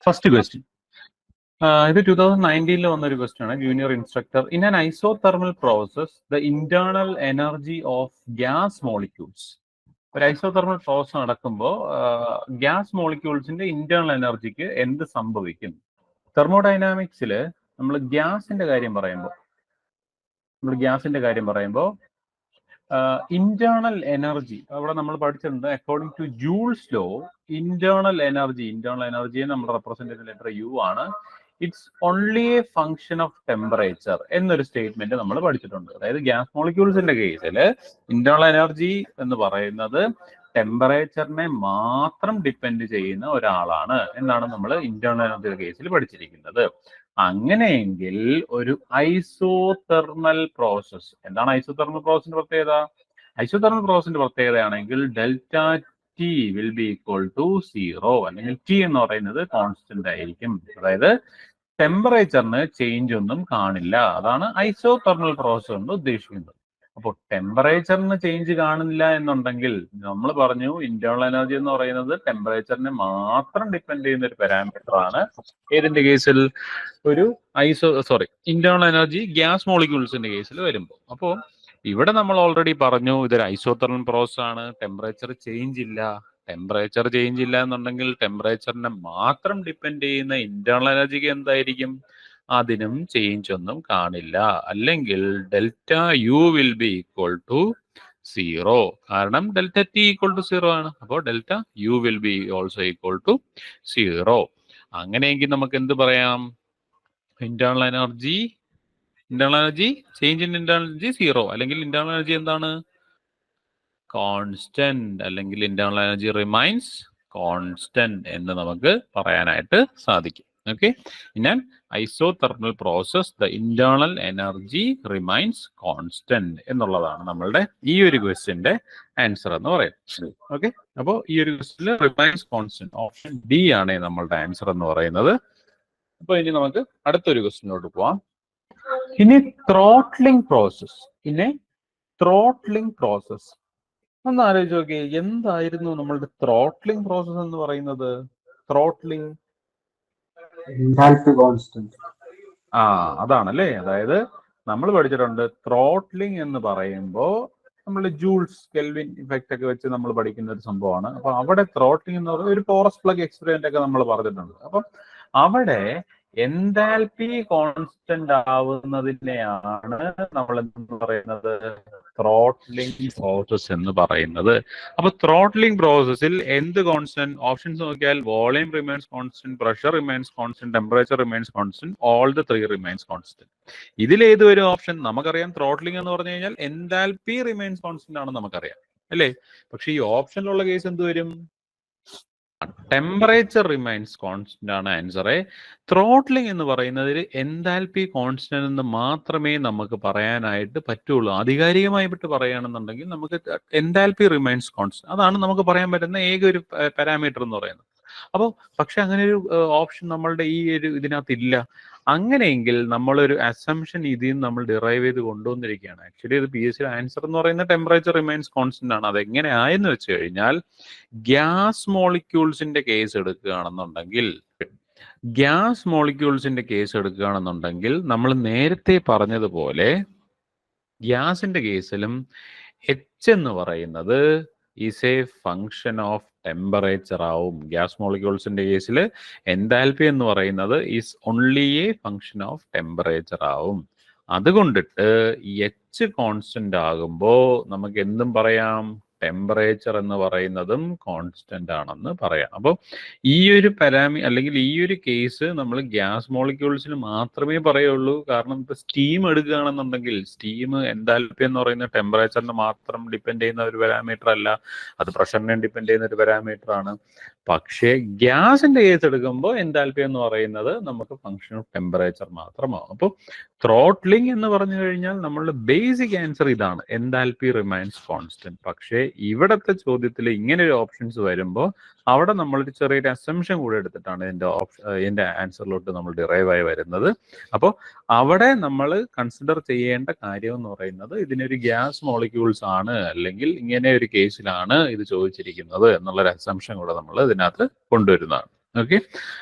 First question ഇത് 2019 വന്നൊരു question ആണ്. Junior instructor, in an isothermal process the internal energy of gas molecules. ഒരു isothermal process നടക്കുമ്പോൾ gas മോളിക്യൂൾസിന്റെ internal എനർജിക്ക് എന്ത് സംഭവിക്കും? തെർമോഡൈനാമിക്സിൽ നമ്മൾ ഗ്യാസിന്റെ കാര്യം പറയുമ്പോൾ ഇന്റേണൽ എനർജി അവിടെ നമ്മൾ പഠിച്ചിട്ടുണ്ട്. According to Joule's law, internal എനർജിയെ നമ്മൾ റെപ്രസെന്റ് ചെയ്യുന്ന ലെറ്റർ യു ആണ്. It's only a function of temperature എന്നൊരു സ്റ്റേറ്റ്മെന്റ് നമ്മൾ പഠിച്ചിട്ടുണ്ട്. അതായത് ഗ്യാസ് മോളിക്യൂൾസിന്റെ കേസിൽ ഇന്റേണൽ എനർജി എന്ന് പറയുന്നത് ടെമ്പറേച്ചറിനെ മാത്രം ഡിപ്പെൻഡ് ചെയ്യുന്ന ഒരാളാണ് എന്നാണ് നമ്മൾ ഇന്റേണൽ എനർജിയുടെ കേസിൽ പഠിച്ചിരിക്കുന്നത്. അങ്ങനെയെങ്കിൽ ഒരു ഐസോതെർമൽ പ്രോസസ്, എന്താണ് ഐസോതെർമൽ പ്രോസസിന്റെ പ്രത്യേകത? ഐസോതെർമൽ പ്രോസസിന്റെ പ്രത്യേകതയാണെങ്കിൽ delta T will be equal to 0, അല്ലെങ്കിൽ ടി എന്ന് പറയുന്നത് കോൺസ്റ്റന്റ് ആയിരിക്കും. അതായത് ടെമ്പറേച്ചറിന് ചേഞ്ച് ഒന്നും കാണില്ല. അതാണ് ഐസോതെർമൽ പ്രോസസ് കൊണ്ട് ഉദ്ദേശിക്കുന്നത്. അപ്പോൾ ടെമ്പറേച്ചറിന് ചേഞ്ച് കാണില്ല എന്നുണ്ടെങ്കിൽ നമ്മൾ പറഞ്ഞു ഇന്റേണൽ എനർജി എന്ന് പറയുന്നത് ടെമ്പറേച്ചറിനെ മാത്രം ഡിപ്പെൻഡ് ചെയ്യുന്ന ഒരു പാരാമീറ്റർ ആണ്. ഏതിന്റെ കേസിൽ? ഒരു ഇന്റേണൽ എനർജി ഗ്യാസ് മോളിക്യൂൾസിന്റെ കേസിൽ വരുമ്പോൾ. അപ്പോൾ ഇവിടെ നമ്മൾ ഓൾറെഡി പറഞ്ഞു ഇതൊരു ഐസോതെർമൽ പ്രോസസ് ആണ്, ടെമ്പറേച്ചർ ചേഞ്ച് ഇല്ല എന്നുണ്ടെങ്കിൽ ടെമ്പറേച്ചറിനെ മാത്രം ഡിപ്പെൻഡ് ചെയ്യുന്ന ഇന്റേണൽ എനർജിക്ക് എന്തായിരിക്കും? അതിനും ചേഞ്ച് ഒന്നും കാണില്ല. അല്ലെങ്കിൽ delta U will be equal to 0, കാരണം ഡെൽറ്റ ടി ഈക്വൽ ടു 0 ആണ്. അപ്പോൾ delta U will be also equal to 0. അങ്ങനെയെങ്കിൽ നമുക്ക് എന്ത് പറയാം? Internal energy change in internal energy 0, അല്ലെങ്കിൽ ഇന്റേണൽ എനർജി എന്താണ്? കോൺസ്റ്റന്റ്, അല്ലെങ്കിൽ ഇന്റേണൽ എനർജി റിമൈൻസ് കോൺസ്റ്റന്റ് എന്ന് നമുക്ക് പറയാനായിട്ട് സാധിക്കും. Okay, in an isothermal process the internal energy remains constant എന്നുള്ളതാണ് നമ്മളുടെ ഈ ഒരു ക്വസ്റ്റ്യന്റെ ആൻസർ എന്ന് പറയുന്നത്. ഓക്കെ, അപ്പോൾ ഈ ഒരു ക്വസ്റ്റ്യനിൽ റിമൈൻസ് കോൺസ്റ്റന്റ്, ഓപ്ഷൻ ഡി ആണ് നമ്മളുടെ ആൻസർ എന്ന് പറയുന്നത്. അപ്പൊ ഇനി നമുക്ക് അടുത്തൊരു ക്വസ്റ്റ്യനിലോട്ട് പോവാം. ഇനി ത്രോട്ട്ലിംഗ് പ്രോസസ് ഒന്ന് ആലോചിച്ച് നോക്കിയേ, എന്തായിരുന്നു നമ്മളുടെ ത്രോട്ട്ലിംഗ് പ്രോസസ് എന്ന് പറയുന്നത്? ത്രോട്ട്ലിംഗ് അതാണല്ലേ. അതായത് നമ്മൾ പഠിച്ചിട്ടുണ്ട് ത്രോട്ട്ലിംഗ് എന്ന് പറയുമ്പോൾ നമ്മൾ ജൂൾസ് കെൽവിൻ ഇഫക്റ്റ് ഒക്കെ വെച്ച് നമ്മൾ പഠിക്കുന്ന ഒരു സംഭവമാണ്. അപ്പൊ അവിടെ ത്രോട്ട്ലിംഗ് എന്ന് പറയുന്നത് ഒരു പോറസ് പ്ലഗ് എക്സ്പെരിമെന്റ് ഒക്കെ നമ്മൾ പറഞ്ഞിട്ടുണ്ട്. അപ്പം അവിടെ എൻതാൽപി കോൺസ്റ്റന്റ് ആവുന്നതിനെയാണ് നമ്മൾ എന്ന് പറയുന്നത് ത്രോട്ട്ലിംഗ് പ്രോസസ് എന്ന് പറയുന്നത്. അപ്പൊ ത്രോട്ട്ലിംഗ് പ്രോസസ്സിൽ എന്ത് കോൺസ്റ്റന്റ്? ഓപ്ഷൻസ് നോക്കിയാൽ volume remains constant, pressure remains constant, temperature remains constant, all the 3 remains constant. ഇതിൽ ഏത് ഒരു ഓപ്ഷൻ? നമുക്കറിയാം ത്രോട്ട്ലിംഗ് എന്ന് പറഞ്ഞു കഴിഞ്ഞാൽ എൻതാൽപി റിമൈൻസ് കോൺസ്റ്റന്റ് ആണെന്ന് നമുക്കറിയാം അല്ലേ. പക്ഷെ ഈ ഓപ്ഷനിലുള്ള കേസ് എന്ത് വരും? ടെമ്പറേച്ചർ റിമൈൻസ് കോൺസ്റ്റന്റ് ആണ് ആൻസറെ. ത്രോട്ട്ലിംഗ് എന്ന് പറയുന്നതിൽ എൻതാൽപി കോൺസ്റ്റന്റ് എന്ന് മാത്രമേ നമുക്ക് പറയാനായിട്ട് പറ്റുള്ളൂ. ആധികാരികമായിട്ട് പറയുകയാണെന്നുണ്ടെങ്കിൽ നമുക്ക് എൻതാൽപി റിമൈൻസ് കോൺസ്റ്റന്റ്, അതാണ് നമുക്ക് പറയാൻ പറ്റുന്ന ഏക ഒരു പാരാമീറ്റർ എന്ന് പറയുന്നത്. അപ്പോൾ പക്ഷെ അങ്ങനെ ഒരു ഓപ്ഷൻ നമ്മളുടെ ഈ ഒരു ഇതിനകത്ത് ഇല്ല. അങ്ങനെയെങ്കിൽ നമ്മളൊരു അസംഷൻ ഇതിൽ നിന്ന് നമ്മൾ ഡിറൈവ് ചെയ്ത് കൊണ്ടുവന്നിരിക്കുകയാണ്. ആക്ച്വലി ഇത് PSC ആൻസർ എന്ന് പറയുന്നത് ടെമ്പറേച്ചർ റിമൈൻസ് കോൺസ്റ്റന്റ് ആണ്. അതെങ്ങനെ ആയെന്ന് വെച്ച് കഴിഞ്ഞാൽ ഗ്യാസ് മോളിക്യൂൾസിന്റെ കേസ് എടുക്കുകയാണെന്നുണ്ടെങ്കിൽ നമ്മൾ നേരത്തെ പറഞ്ഞതുപോലെ ഗ്യാസിന്റെ കേസിലും H എന്ന് പറയുന്നത് is A function of temperature ആവും. ഗ്യാസ് മോളിക്യൂൾസിന്റെ കേസിൽ എൻതാൽപി എന്ന് പറയുന്നത് is only A function of temperature ആവും. അതുകൊണ്ടിട്ട് H കോൺസ്റ്റന്റ് ആകുമ്പോൾ നമുക്ക് എന്തും പറയാം, ടെമ്പറേച്ചർ എന്ന് പറയുന്നതും കോൺസ്റ്റന്റ് ആണെന്ന് പറയാം. അപ്പോൾ ഈ ഒരു അല്ലെങ്കിൽ ഈ ഒരു കേസ് നമ്മൾ ഗ്യാസ് മോളിക്യൂൾസിന് മാത്രമേ പറയുള്ളൂ. കാരണം ഇപ്പൊ സ്റ്റീം എടുക്കുകയാണെന്നുണ്ടെങ്കിൽ സ്റ്റീം എൻതാൽപി എന്ന് പറയുന്ന ടെമ്പറേച്ചറിന് മാത്രം ഡിപ്പെൻഡ് ചെയ്യുന്ന ഒരു പാരാമീറ്റർ അല്ല, അത് പ്രഷറിനെ ഡിപ്പെൻഡ് ചെയ്യുന്ന ഒരു പാരാമീറ്റർ ആണ്. പക്ഷേ ഗ്യാസിന്റെ കേസ് എടുക്കുമ്പോൾ എൻതാൽപി എന്ന് പറയുന്നത് നമുക്ക് ഫങ്ഷൻ ഓഫ് ടെമ്പറേച്ചർ മാത്രമാവും. അപ്പോൾ ത്രോട്ട്ലിംഗ് എന്ന് പറഞ്ഞു കഴിഞ്ഞാൽ നമ്മളുടെ ബേസിക് ആൻസർ ഇതാണ്, എൻതാൽപി റിമൈൻസ് കോൺസ്റ്റന്റ്. പക്ഷേ ഇവിടത്തെ ചോദ്യത്തിൽ ഇങ്ങനെ ഒരു ഓപ്ഷൻസ് വരുമ്പോൾ അവിടെ നമ്മളൊരു ചെറിയൊരു അസംഷൻ കൂടെ എടുത്തിട്ടാണ് ഇതിന്റെ ആൻസറിലോട്ട് നമ്മൾ ഡിറൈവ് ആയി വരുന്നത്. അപ്പോൾ അവിടെ നമ്മൾ കൺസിഡർ ചെയ്യേണ്ട കാര്യം എന്ന് പറയുന്നത് ഇതിനൊരു ഗ്യാസ് മോളിക്യൂൾസ് ആണ്, അല്ലെങ്കിൽ ഇങ്ങനെ ഒരു കേസിലാണ് ഇത് ചോദിച്ചിരിക്കുന്നത് എന്നുള്ളൊരു അസംഷൻ കൂടെ നമ്മൾ ഇതിനകത്ത് കൊണ്ടുവരുന്നതാണ്. ഓക്കെ,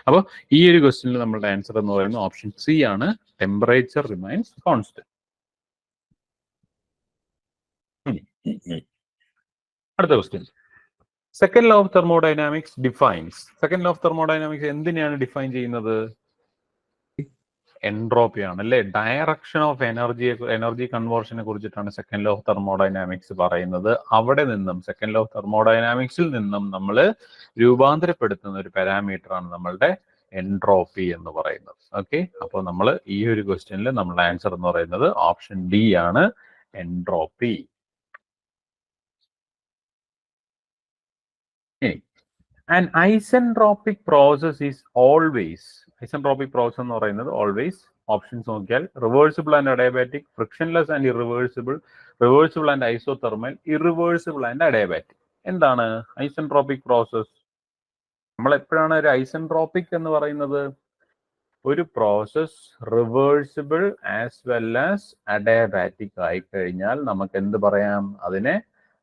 അപ്പോൾ ഈ ഒരു ക്വസ്റ്റ്യനിൽ നമ്മളുടെ ആൻസർ എന്ന് പറയുന്നത് ഓപ്ഷൻ സി ആണ്, ടെമ്പറേച്ചർ റിമൈൻസ് കോൺസ്റ്റന്റ്. അടുത്ത question, second law of thermodynamics defines. Second law of thermodynamics എന്തിനെയാണ് ഡിഫൈൻ ചെയ്യുന്നത്? എൻട്രോപ്പി ആണ് അല്ലെ. ഡയറക്ഷൻ ഓഫ് എനർജി കൺവേർഷനെ കുറിച്ചിട്ടാണ് സെക്കൻഡ് ലോ ഓഫ് തെർമോഡൈനാമിക്സ് പറയുന്നത്. അവിടെ നിന്നും സെക്കൻഡ് ലോ ഓഫ് തെർമോഡൈനാമിക്സിൽ നിന്നും നമ്മൾ രൂപാന്തരപ്പെടുത്തുന്ന ഒരു പാരാമീറ്റർ ആണ് നമ്മളുടെ എൻട്രോപ്പി എന്ന് പറയുന്നത്. ഓക്കെ, അപ്പോൾ നമ്മൾ ഈ ഒരു ക്വസ്റ്റ്യനിൽ നമ്മളുടെ ആൻസർ എന്ന് പറയുന്നത് ഓപ്ഷൻ ഡി ആണ്, entropy. And isentropic process is always, isentropic process എന്ന് പറയുന്നത് ഓൾവേസ്, ഓപ്ഷൻസ് നോക്കിയാൽ reversible and adiabatic, frictionless and irreversible, reversible and isothermal, irreversible and adiabatic. എന്താണ് ഐസെൻട്രോപിക് പ്രോസസ്? നമ്മൾ എപ്പോഴാണ് ഒരു ഐസെൻട്രോപിക് എന്ന് പറയുന്നത്? ഒരു process reversible as well as adiabatic ആയി കഴിഞ്ഞാൽ നമുക്ക് എന്ത് പറയാം? അതിനെ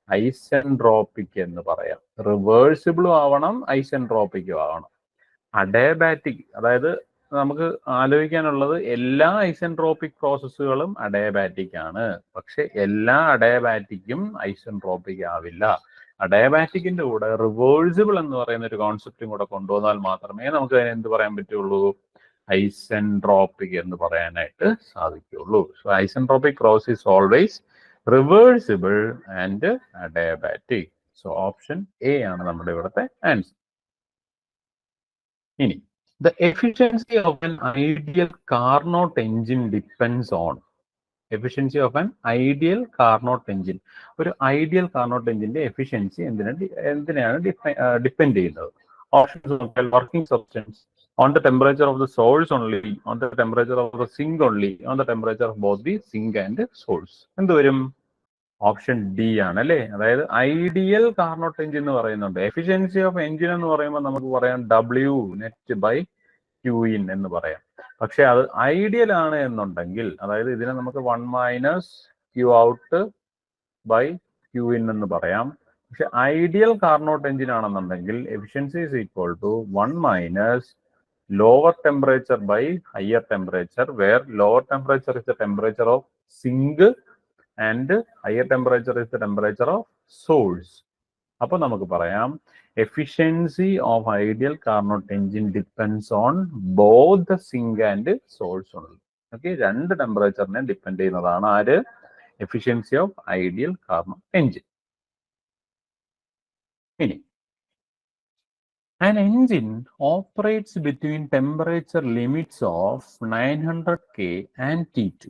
ഐസെൻട്രോപിക് എന്ന് പറയാം. റിവേഴ്സിബിളും ആവണം, ഐസെൻട്രോപിക്കും ആവണം. അഡയബാറ്റിക്, അതായത് നമുക്ക് ആലോചിക്കാനുള്ളത് എല്ലാ ഐസെൻട്രോപിക് പ്രോസസ്സുകളും അഡയബാറ്റിക് ആണ്, പക്ഷെ എല്ലാ അഡയബാറ്റിക്കും ഐസെൻട്രോപിക് ആവില്ല. അഡയബാറ്റിക്കിന്റെ കൂടെ റിവേഴ്സിബിൾ എന്ന് പറയുന്ന ഒരു കോൺസെപ്റ്റും കൂടെ കൊണ്ടുവന്നാൽ മാത്രമേ നമുക്ക് അതിനെ എന്ത് പറയാൻ പറ്റുള്ളൂ? ഐസെൻട്രോപിക് എന്ന് പറയാനായിട്ട് സാധിക്കുള്ളൂ. So isentropic process is always reversible and adiabatic. So option A ആണ് നമ്മുടെ ഇവിടുത്തെ ആൻസർ. ഇനി the efficiency of an ideal Carnot engine depends on, efficiency of an ideal Carnot engine, ഒരു ഐഡിയൽ കാർനോട്ട് എഞ്ചിന്റെ എഫിഷ്യൻസി എന്തിനാണ് ഡിപ്പെൻഡ് ചെയ്യുന്നത്? Options നോക്കിയാൽ working substance, on the temperature of the source only, on the temperature of the sink only, on the temperature of both the sink and source. എന്ത് വരും? Option D ആണ് അല്ലേ. അതായത് ideal Carnot engine എന്ന് പറയുന്നുണ്ട്. Efficiency of engine എന്ന് പറയുമ്പോൾ നമുക്ക് പറയാം W net by Q in എന്ന് പറയാം. പക്ഷെ അത് ഐഡിയൽ ആണ് എന്നുണ്ടെങ്കിൽ, അതായത് ഇതിനെ നമുക്ക് 1 minus Q out by Q in എന്ന് പറയാം. പക്ഷെ ഐഡിയൽ കാർനോട്ട് എഞ്ചിൻ ആണെന്നുണ്ടെങ്കിൽ efficiency is equal to 1 minus lower temperature by higher temperature, where lower temperature is the temperature of sink and higher temperature is the temperature of source. അപ്പോൾ നമുക്ക് പറയാം efficiency of ideal Carnot engine depends on both the sink and source only. Okay, രണ്ട് ടെമ്പറേച്ചറിനെ depend ചെയ്യുന്നതാണ് ആര്? efficiency of ideal Carnot engine. ഇനി an engine operates between temperature limits of 900K and T2,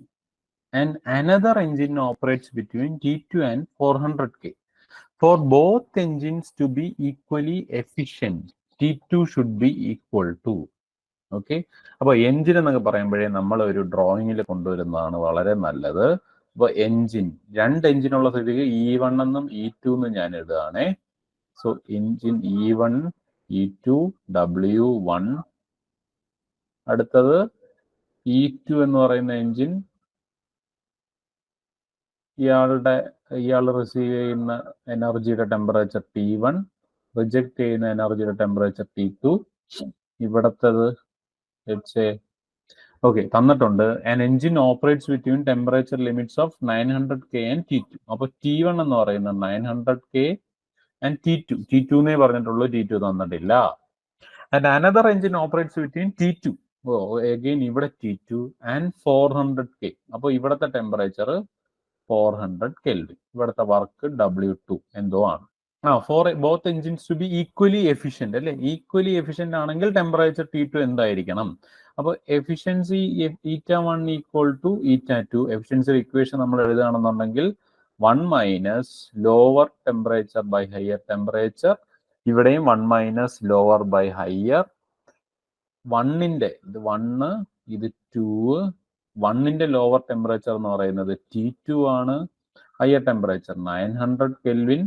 and another engine operates between T2 and 400K. For both engines to be equally efficient, T2 should be equal to. Okay, അപ്പോൾ engine എന്നൊക്കെ പറയുമ്പോഴേ നമ്മൾ ഒരു ഡ്രോയിങ്ങിൽ കൊണ്ടുവരുന്നതാണ് വളരെ നല്ലത്. അപ്പോൾ engine, രണ്ട് എഞ്ചിനുള്ള സ്ഥിതിക്ക് E1 എന്നും E2 എന്നും ഞാൻ എഴുതുകയാണേ. So engine E1 E2 W1, അടുത്തത് E2 എന്ന് പറയുന്ന എഞ്ചിൻ, ഇയാൾ റിസീവ് ചെയ്യുന്ന എനർജിയുടെ ടെമ്പറേച്ചർ T1, റിജക്ട് ചെയ്യുന്ന എനർജിയുടെ ടെമ്പറേച്ചർ T2. ഇവിടത്തത് ഓക്കെ തന്നിട്ടുണ്ട്. An engine operates between temperature limits of 900K and T2. അപ്പോൾ T1 എന്ന് പറയുന്നത് 900K and T2 എന്നേ പറഞ്ഞിട്ടുള്ളൂ, T2 തന്നിട്ടില്ല. And another engine operates between T2, again ഇവിടെ T2 ആൻഡ് 400K. അപ്പോൾ ഇവിടുത്തെ ടെമ്പറേച്ചർ 400 Kelvin, ഇവിടുത്തെ വർക്ക് W2 എന്തോ ആണ്. For both engines to be equally efficient അല്ലെ. ഈക്വലി എഫിഷ്യന്റ് ആണെങ്കിൽ ടെമ്പറേച്ചർ T2 എന്തായിരിക്കണം? അപ്പോൾ efficiency η1 equal to η2. Efficiency equation നമ്മൾ എഴുതുകയാണെന്നുണ്ടെങ്കിൽ 1 minus lower temperature by higher temperature, ഇവിടെയും 1 മൈനസ് ലോവർ ബൈ ഹയർ. 1ന്റെ ഇത് 1, ഇത് 2. 1ന്റെ ലോവർ ടെമ്പറേച്ചർ എന്ന് പറയുന്നത് T2 ആണ്, higher temperature 900 Kelvin.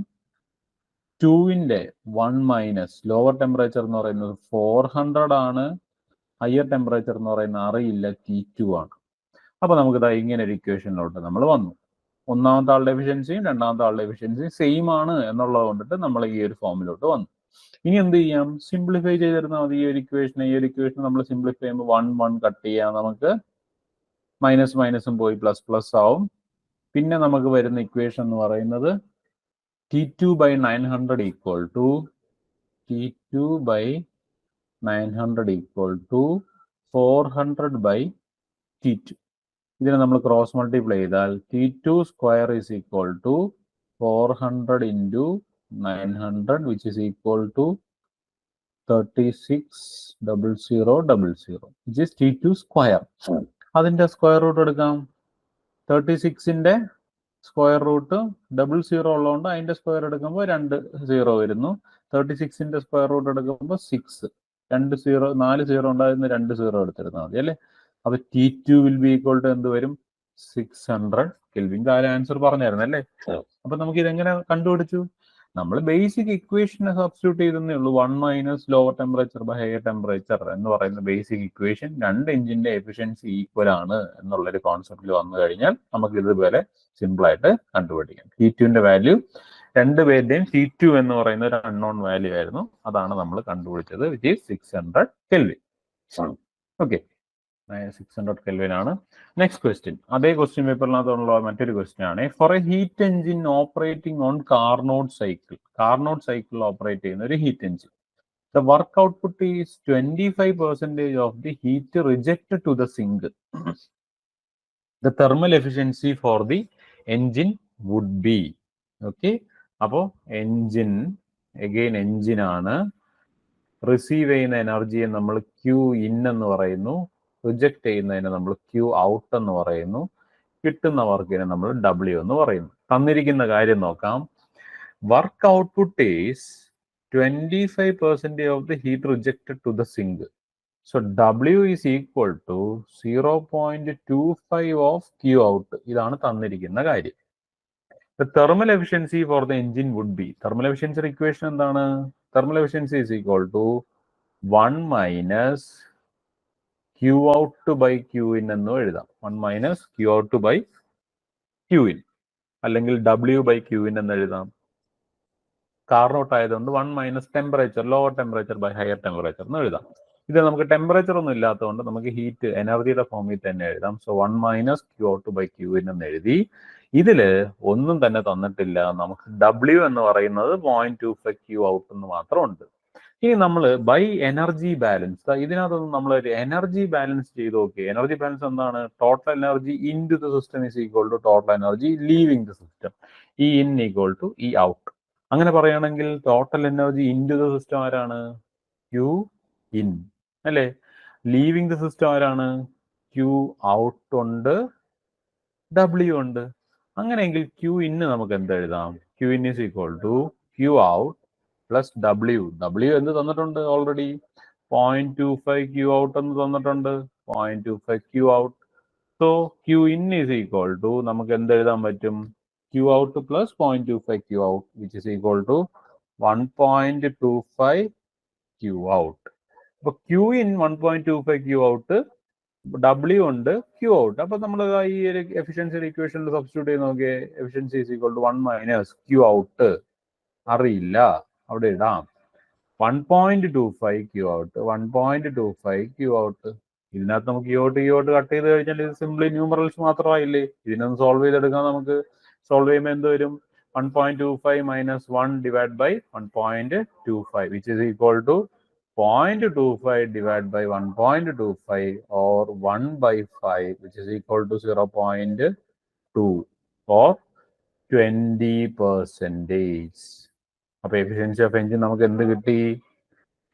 2ന്റെ 1 minus lower temperature എന്ന് പറയുന്നത് 400 ആണ്, ഹയർ ടെമ്പറേച്ചർ എന്ന് പറയുന്നത് അറിയില്ല, T2 ആണ്. അപ്പൊ നമുക്ക് ഇതാ ഇങ്ങനെ ഒരു ഇക്വേഷനിലോട്ട് നമ്മൾ വന്നു. ഒന്നാമത്തെ ആളുടെ എഫിഷ്യൻസിയും രണ്ടാമത്തെ ആളുടെ എഫിഷ്യൻസിയും സെയിം ആണ് എന്നുള്ളത് കൊണ്ടിട്ട് നമ്മൾ ഈ ഒരു ഫോമിലോട്ട് വന്നു. ഇനി എന്ത് ചെയ്യാം? സിംപ്ലിഫൈ ചെയ്തിരുന്നാൽ മതി ഈ ഒരു ഇക്വേഷൻ നമ്മൾ സിംപ്ലിഫൈ ചെയ്യുമ്പോൾ 1 കട്ട് ചെയ്യാം, നമുക്ക് മൈനസ് മൈനസും പോയി പ്ലസ് ആവും. പിന്നെ നമുക്ക് വരുന്ന ഇക്വേഷൻ എന്ന് പറയുന്നത് T2 by 900 equal to T2 by 900 equal to 400 by T2. ഇതിനെ നമ്മൾ ക്രോസ് മൾട്ടിപ്ലൈ ചെയ്താൽ T2 square is equal to 400 into 900 which is equal to 36,000,000 which is T2 square. അതിന്റെ സ്ക്വയർ റൂട്ട് എടുക്കാം. 36ന്റെ സ്ക്വയർ റൂട്ട് 00 ഉള്ളതുകൊണ്ട് അതിന്റെ square എടുക്കുമ്പോൾ 2 0 വരുന്നു. 36ന്റെ square root എടുക്കുമ്പോൾ 6. 4 0 ഉണ്ടായിരുന്ന 2 0 എടുത്തിരുന്നാൽ മതി അല്ലേ. അപ്പൊ T2 will be equal to എന്ത് വരും? 600 കെൽവിൻ. ആൻസർ പറഞ്ഞായിരുന്നു അല്ലേ. അപ്പൊ നമുക്ക് ഇതെങ്ങനെ കണ്ടുപിടിച്ചു? നമ്മൾ ബേസിക് ഇക്വേഷനെ സബ്സ്റ്റിറ്റ്യൂട്ട് ചെയ്തേ ഉള്ളൂ. 1 minus lower temperature by higher temperature എന്ന് പറയുന്ന ബേസിക് ഇക്വേഷൻ 2 എഞ്ചിന്റെ എഫിഷ്യൻസി ഈക്വൽ ആണ് എന്നുള്ളൊരു കോൺസെപ്റ്റിൽ വന്നു കഴിഞ്ഞാൽ നമുക്ക് ഇതുപോലെ സിമ്പിൾ ആയിട്ട് കണ്ടുപിടിക്കാം. T2ന്റെ വാല്യൂ രണ്ടുപേരുടെയും T2 എന്ന് പറയുന്ന ഒരു അൺനോൺ വാല്യൂ ആയിരുന്നു. അതാണ് നമ്മൾ കണ്ടുപിടിച്ചത്, which is 600 kelvin. Okay, 600 kelvin ആണ്. നെക്സ്റ്റ് ക്വസ്റ്റ്യൻ, അതേ ക്വസ്റ്റ്യൻ പേപ്പറിനകത്തുള്ള മറ്റൊരു ക്വസ്റ്റ്യൻ ആണ്. For a heat engine operating on Carnot cycle operate ചെയ്യുന്ന ഒരു heat engine, the work output is 25% of the heat rejected to the sink. The thermal efficiency for the engine would be. Okay, അപ്പോൾ engine ആണ്. Receive ചെയ്യുന്ന എനർജിയെ നമ്മൾ Q in എന്ന് പറയുന്നു, reject ചെയ്യുന്നതിനെ നമ്മൾ Q out എന്ന് പറയുന്നു, കിട്ടുന്ന വർക്കിനെ നമ്മൾ W എന്ന് പറയുന്നു. തന്നിരിക്കുന്ന കാര്യം നോക്കാം. Work output is 25% of the heat rejected to the sink. So W is equal to 0.25 of Q out. ഇതാണ് തന്നിരിക്കുന്ന കാര്യം. The thermal efficiency for the engine would be. Thermal efficiency equation എന്താണ്? Thermal efficiency is equal to 1 minus Q out by Q in എന്ന് എഴുതാം. 1 minus Q out by Q in, അല്ലെങ്കിൽ W by Q in എന്ന് എഴുതാം. Carnot ആയതുകൊണ്ട് 1 minus temperature, lower temperature by higher temperature എന്ന് എഴുതാം. ഇത് നമുക്ക് ടെമ്പറേച്ചർ ഒന്നും ഇല്ലാത്തതുകൊണ്ട് നമുക്ക് ഹീറ്റ് എനർജിയുടെ ഫോമിൽ തന്നെ എഴുതാം. So 1 minus Q out by Q in എന്ന് എഴുതി. ഇതില് ഒന്നും തന്നെ തന്നിട്ടില്ല. നമുക്ക് W എന്ന് പറയുന്നത് 0.25 Q out എന്ന് മാത്രമുണ്ട്. ഇനി നമ്മൾ ബൈ എനർജി ബാലൻസ്, ഇതിനകത്തൊന്നും നമ്മൾ ഒരു എനർജി ബാലൻസ് ചെയ്ത് നോക്കി. എനർജി ബാലൻസ് എന്താണ്? Total energy in to the system is equal to total energy leaving the system. E in equal to E out. അങ്ങനെ പറയുകയാണെങ്കിൽ total energy in to the system ആരാണ്? Q in അല്ലേ. Leaving the system ആരാണ്? Q out ഉണ്ട്, W ഉണ്ട്. അങ്ങനെയെങ്കിൽ Q in നമുക്ക് എന്ത് എഴുതാം? Q in is equal to Q out plus W. W എന്ത് തന്നിട്ടുണ്ട്? ഓൾറെഡി 0.25 Q out എന്ന് തന്നിട്ടുണ്ട്. 0.25 Q out. So Q in is equal to നമുക്ക് എന്ത് എഴുതാൻ പറ്റും? Q out plus 0.25 Q out which is equal to 1.25 Q out. അപ്പൊ Q in 1.25 Q out, W ഉണ്ട്, Q out. അപ്പൊ നമ്മൾ ഈ ഒരു എഫിഷ്യൻസി ഇക്വേഷനിൽ സബ്സ്റ്റിറ്റ്യൂട്ട് ചെയ്ത് നോക്കിയേ. Efficiency is equal to 1 minus Q out അറിയില്ല, അവിടെ ഇടാം. 1.25 Q out, 1.25 Q out. ഇതിനകത്ത് നമുക്ക് Q out കട്ട് ചെയ്ത് കഴിഞ്ഞാൽ ഇത് സിംപ്ലി ന്യൂമറൽസ് മാത്രമായില്ലേ. ഇതിനൊന്ന് സോൾവ് ചെയ്തെടുക്കാം. നമുക്ക് സോൾവ് ചെയ്യുമ്പോൾ എന്ത് വരും? 1.25 minus 1 divide by 1.25 which is equal to 0.25 divided by 1.25 or 1 by 5 which is equal to 0.2 or 20%. അപ്പൊ എഫിഷ്യൻസി ഓഫ് എഞ്ചിൻ നമുക്ക് എന്ത് കിട്ടി?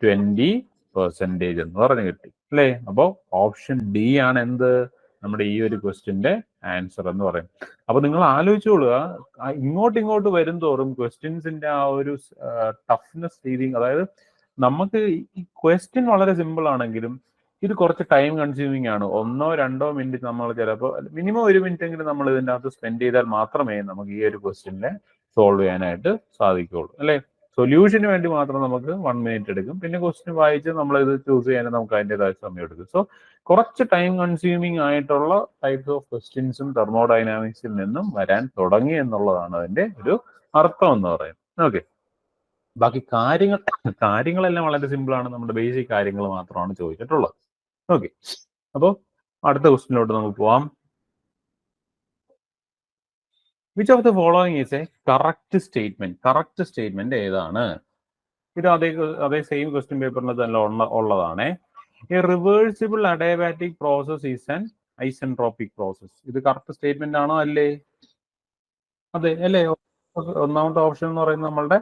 20% എന്ന് പറഞ്ഞു കിട്ടി അല്ലേ. അപ്പോൾ ഓപ്ഷൻ ഡി ആണ് എന്ത്? നമ്മുടെ ഈ ഒരു ക്വസ്റ്റ്യന്റെ ആൻസർ എന്ന് പറയും. അപ്പൊ നിങ്ങൾ ആലോചിച്ചോളുക, ഇങ്ങോട്ട് വരും തോറും ക്വസ്റ്റ്യൻസിന്റെ ആ ഒരു ടഫ്നെസ് രീതി, അതായത് നമുക്ക് ഈ ക്വസ്റ്റ്യൻ വളരെ സിമ്പിൾ ആണെങ്കിലും ഇത് കുറച്ച് ടൈം കൺസ്യൂമിങ് ആണ്. 1-2 മിനിറ്റ് നമ്മൾ ചിലപ്പോൾ മിനിമം 1 മിനിറ്റ് എങ്കിലും നമ്മൾ ഇതിൻ്റെ അകത്ത് സ്പെൻഡ് ചെയ്താൽ മാത്രമേ നമുക്ക് ഈ ഒരു ക്വസ്റ്റ്യനെ സോൾവ് ചെയ്യാനായിട്ട് സാധിക്കുകയുള്ളൂ അല്ലേ. സൊല്യൂഷന് വേണ്ടി മാത്രം നമുക്ക് 1 മിനിറ്റ് എടുക്കും. പിന്നെ ക്വസ്റ്റ്യൻ വായിച്ച് നമ്മൾ ഇത് ചൂസ് ചെയ്യാൻ നമുക്ക് അതിൻ്റെതായ സമയം എടുക്കും. സോ കുറച്ച് ടൈം കൺസ്യൂമിങ് ആയിട്ടുള്ള ടൈപ്സ് ഓഫ് ക്വസ്റ്റ്യൻസും തെർമോഡൈനാമിക്സിൽ നിന്നും വരാൻ തുടങ്ങി എന്നുള്ളതാണ് അതിന്റെ ഒരു അർത്ഥം എന്ന് പറയുന്നത്. ഓക്കെ, ബാക്കി കാര്യങ്ങളെല്ലാം വളരെ സിമ്പിൾ ആണ്. നമ്മുടെ ബേസിക് കാര്യങ്ങൾ മാത്രമാണ് ചോദിച്ചിട്ടുള്ളത്. ഓക്കെ, അപ്പോൾ അടുത്ത ക്വസ്റ്റിനിലോട്ട് നമുക്ക് പോവാം. Which of the following is A correct statement? Correct statement ഏതാണ്? ഇത് അതേ സെയിം ക്വസ്റ്റ്യൻ പേപ്പറിൽ തന്നെ ഉള്ളതാണ്. A reversible adiabatic process is an isentropic process. ഇത് കറക്റ്റ് സ്റ്റേറ്റ്മെന്റ് ആണോ അല്ലേ? അതെ അല്ലേ? ഒന്നാമത്തെ ഓപ്ഷൻ എന്ന് പറയുന്നത് നമ്മളുടെ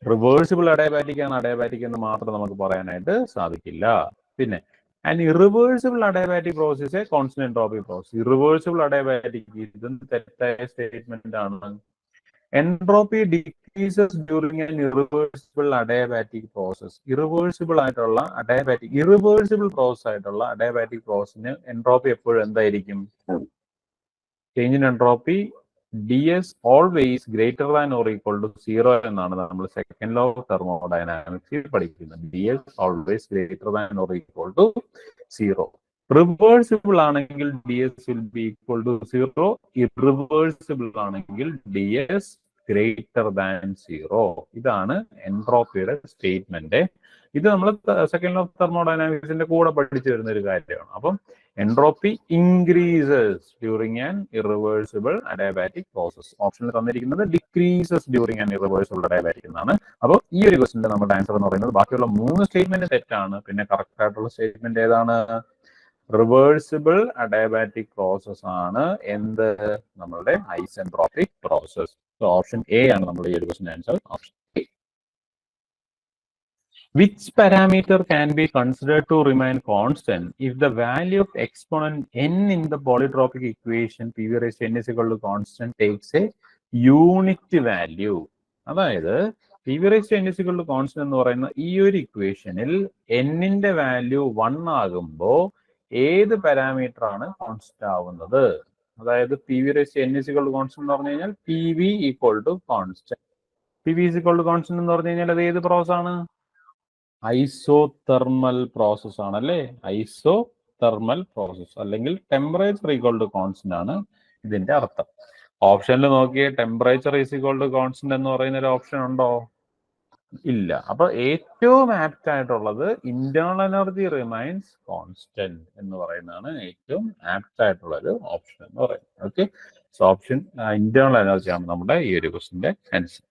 റിവേഴ്സിബിൾ അഡയബാറ്റിക് ആണ്. അഡയബാറ്റിക് എന്ന് മാത്രം നമുക്ക് പറയാനായിട്ട് സാധിക്കില്ല. പിന്നെ and irreversible adiabatic process a constant entropic process. Irreversible adiabatic ഇതും തെറ്റായ സ്റ്റേറ്റ്മെന്റ് ആണ്. Entropy decreases during an irreversible adiabatic process. Irreversible process ആയിട്ടുള്ള അഡയബാറ്റിക് പ്രോസസ്സിന് എൻട്രോപ്പി എപ്പോഴും എന്തായിരിക്കും? Change in entropy ds always greater than or equal to 0 എന്നാണ് നമ്മൾ second law of തെർമോഡൈനാമിക്സിൽ പഠിക്കുന്നത്. ds always greater than or equal to 0. Reversible ആണെങ്കിൽ ds will be equal to 0. Irreversible ആണെങ്കിൽ ds ഗ്രേറ്റർ ദാൻ 0. ഇതാണ് എൻട്രോപ്പിയുടെ statement. ഇത് നമ്മൾ second law of തെർമോഡൈനാമിക്സിന്റെ കൂടെ പഠിച്ചു വരുന്ന ഒരു കാര്യമാണ്. അപ്പം entropy increases during an irreversible adiabatic process. ഓപ്ഷനിൽ തന്നിരിക്കുന്നത് decreases during an irreversible adiabatic എന്നാണ്. അപ്പോൾ ഈ ഒരു ക്വസ്റ്റിന്റെ നമ്മുടെ ആൻസർ എന്ന് പറയുന്നത് ബാക്കിയുള്ള 3 സ്റ്റേറ്റ്മെന്റ് തെറ്റാണ്. പിന്നെ കറക്റ്റ് ആയിട്ടുള്ള സ്റ്റേറ്റ്മെന്റ് ഏതാണ്? റിവേഴ്സിബിൾ അഡയബാറ്റിക് പ്രോസസ് ആണ് എന്ത്? നമ്മളുടെ ഐസെൻട്രോപിക് പ്രോസസ്. ഓപ്ഷൻ എ ആണ് നമ്മുടെ ഈ ഒരു ക്വസ്റ്റിന്റെ answer. Option A. Which parameter can be considered to remain constant if the value of exponent n in the polytropic equation p v raised to n is equal to constant takes a unit value? അതായത് p v raised to n is equal to constant എന്ന് പറയുന്ന ഈ ഒരു ഇക്വേഷനിൽ n-ന്റെ value 1 ആകുമ്പോൾ ഏത് parameter ആണ് constant ആവുന്നത്? അതായത് p v raised to n is equal to constant എന്ന് പറഞ്ഞു കഴിഞ്ഞാൽ pv equal to constant. pv is equal to constant എന്ന് പറഞ്ഞു കഴിഞ്ഞാൽ അത് ഏത് പ്രോസസ് ആണ്? ഐസോതെർമൽ പ്രോസസ് ആണല്ലേ? ഐസോതെർമൽ പ്രോസസ് അല്ലെങ്കിൽ ടെമ്പറേച്ചർ ഈക്വൽ ടു കോൺസ്റ്റന്റ് ആണ് ഇതിന്റെ അർത്ഥം. ഓപ്ഷനിൽ നോക്കിയേ, temperature is equal to constant എന്ന് പറയുന്ന ഒരു ഓപ്ഷൻ ഉണ്ടോ? ഇല്ല. അപ്പൊ ഏറ്റവും ആപ്റ്റ് ആയിട്ടുള്ളത് ഇന്റേണൽ എനർജി റിമൈൻസ് കോൺസ്റ്റന്റ് എന്ന് പറയുന്നതാണ് ഏറ്റവും ആപ്റ്റ് ആയിട്ടുള്ള ഒരു ഓപ്ഷൻ എന്ന് പറയുന്നത്. Okay, so option internal energy ആണ് നമ്മുടെ ഈ ഒരു ക്വസ്റ്റിന്റെ ആൻസർ.